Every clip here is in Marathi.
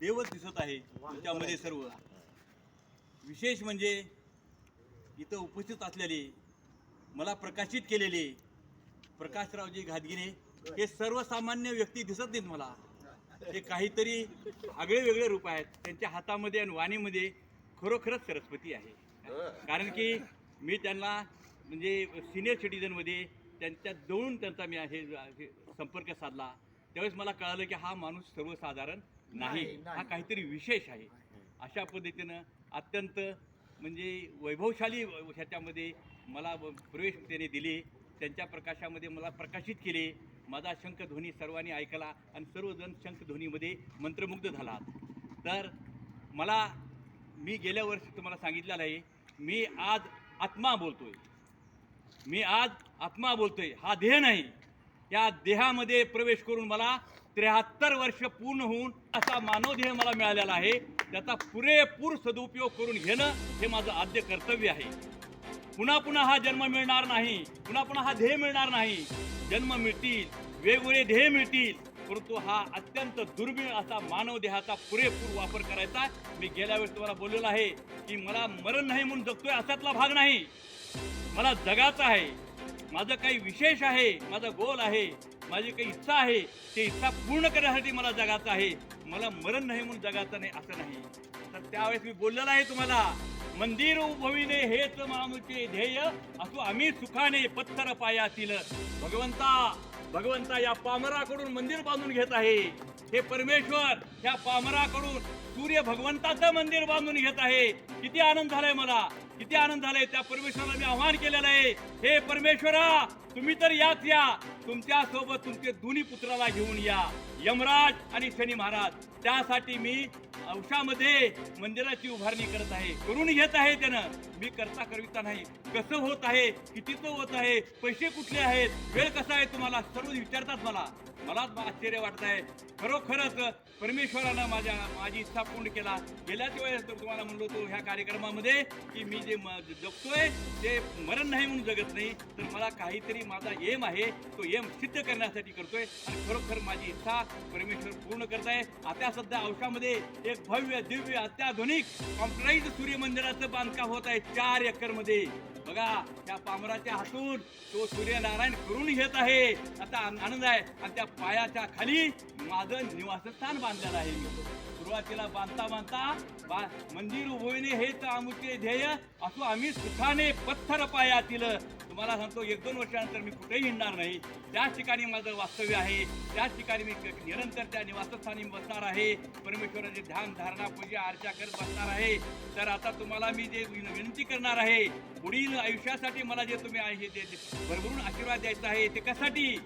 देवच दिसत आहे तुमच्यामध्ये सर्व. विशेष म्हणजे इथं उपस्थित असलेले, मला प्रकाशित केलेले प्रकाशरावजी घाटगिरे हे सर्वसामान्य व्यक्ती दिसत नाहीत मला. ते काहीतरी आगळे वेगळे रूप आहेत. त्यांच्या हातामध्ये आणि वाणीमध्ये खरोखरच सरस्वती आहे. कारण की मी त्यांना म्हणजे सिनियर सिटीजनमध्ये त्यांच्या जवळून त्यांचा मी संपर्क साधला. त्यावेळेस मला कळालं की हा माणूस सर्वसाधारण नाही, हा काहीतरी विशेष आहे. अशा पद्धतीनं अत्यंत म्हणजे वैभवशाली ह्याच्यामध्ये मला प्रवेश त्याने दिले. त्यांच्या प्रकाशामध्ये मला प्रकाशित केले. माझा शंखध्वनी सर्वांनी ऐकला आणि सर्वजण शंखध्वनीमध्ये मंत्रमुग्ध झाला. तर मला मी गेल्या वर्षी तुम्हाला सांगितलेलं आहे, मी आज आत्मा बोलतोय. मी आज आत्मा बोलतोय, हा देह नाही. या देहामध्ये प्रवेश करून मला 73 वर्ष पूर्ण होऊन असा मानव देह मला मिळालेला आहे. त्याचा पुरेपूर सदुपयोग करून घेणं हे माझं आद्य कर्तव्य आहे. पुन्हा पुन्हा हा जन्म मिळणार नाही, पुन्हा पुन्हा हा ध्येय मिळणार नाही. जन्म मिळतील, वेगवेगळे ध्येय मिळतील, परंतु हा अत्यंत दुर्मिळ असा मानव देहाचा पुरेपूर वापर करायचा. मी गेल्या वेळेस तुम्हाला बोललेलो आहे की मला मरण नाही म्हणून जगतोय असातला भाग नाही. मला जगाचं आहे. माझं काही विशेष आहे, माझा गोल आहे, माझी काही इच्छा आहे, ते इच्छा पूर्ण करण्यासाठी मला जगाचं आहे. मला मरण नाही म्हणून जगाचं नाही असं नाही. तर त्यावेळेस मी बोललेलं आहे तुम्हाला, मंदिर उभविणे हेच आमचे ध्येय, असो आम्ही सुखाने पत्थर पायातील. भगवंता या पामराकडून मंदिर बांधून घेत आहे. हे परमेश्वर ह्या पामराकडून सूर्य भगवंताचं मंदिर बांधून घेत आहे. किती आनंद झालाय मला, किती आनंद झालाय. त्या परमेश्वराला मी आव्हान केलेलं आहे, हे परमेश्वरा तुम्ही तर याच या, तुमच्या सोबत तुमचे दोन्ही पुत्राला घेऊन या, यमराज आणि शनी महाराज. त्यासाठी मी औषामध्ये मंदिराची उभारणी करत आहे, करून घेत आहे. त्यानं मी करता करविता नाही. कसं होत आहे, कितीचं होत आहे, पैसे कुठले आहेत, वेळ कसा आहे, तुम्हाला सर्व विचारतात. मलाच आश्चर्य वाटत आहे. खरोखरच परमेश्वरानं माझी इच्छा पूर्ण केला. गेल्याच वेळेस तर तुम्हाला म्हणलो होतो ह्या कार्यक्रमामध्ये की मी जे जगतोय ते मरण नाही म्हणून जगत नाही, तर मला काहीतरी माझा एम आहे, तो एम सिद्ध करण्यासाठी करतोय. आणि खरोखर माझी इच्छा परमेश्वर पूर्ण करत आहे. आता सध्या औषामध्ये एक भव्य दिव्य अत्याधुनिक कॉम्प्युटराइज्ड सूर्यमंदिराचं बांधकाम होत आहे 4 एकरमध्ये. बघा, त्या पामराच्या हातून तो सूर्यनारायण करून घेत आहे. आता आनंद आहे. आणि त्या पायाच्या खाली माझं निवासस्थान बांधलेलं आहे. मी सुरुवातीला बांधता मंदिर उभविणे हेच आमचे ध्येय, असो आम्ही सुखाने पत्थर पायातील. तुम्हाला सांगतो 1-2 वर्षानंतर मी कुठेही हिंडणार नाही. त्याच ठिकाणी माझं वास्तव्य आहे. त्याच ठिकाणी मी निरंतर त्या निवासस्थानी बसणार आहे. परमेश्वराचे ध्यान धारणा पूजा अर्चा करत बसणार आहे. तर आता तुम्हाला मी जे विनंती करणार आहे, पुढील आयुष्यासाठी मला जे तुम्ही आहे ते भरभरून आशीर्वाद द्यायचा आहे. ते कशासाठी?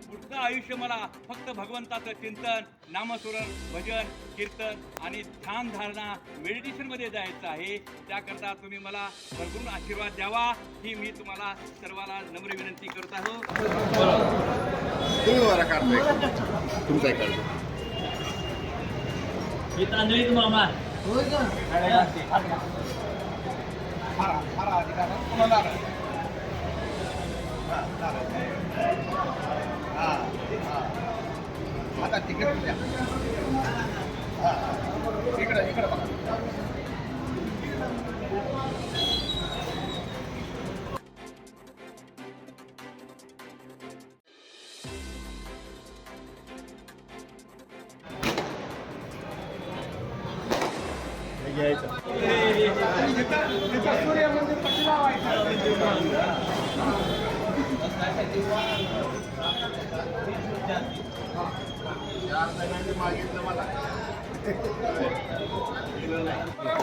पुढचं आयुष्य मला फक्त भगवंताचं चिंतन, नामस्मरण, भजन, कीर्तन आणि ध्यान धारणा मेडिटेशनमध्ये जायचं आहे. त्याकरता तुम्ही मला भरभरून आशीर्वाद द्यावा ही मी तुम्हाला सर्वांना नम्र विनंती करत आहो. तुमचा काढतो मामा आता तिकडे इकडे बघा.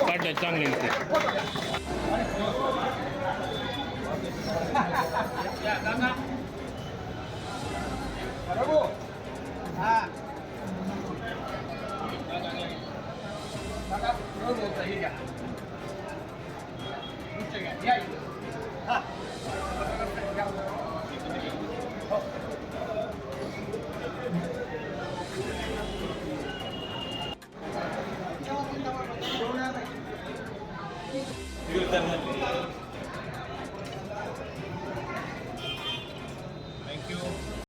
काढले चांगले या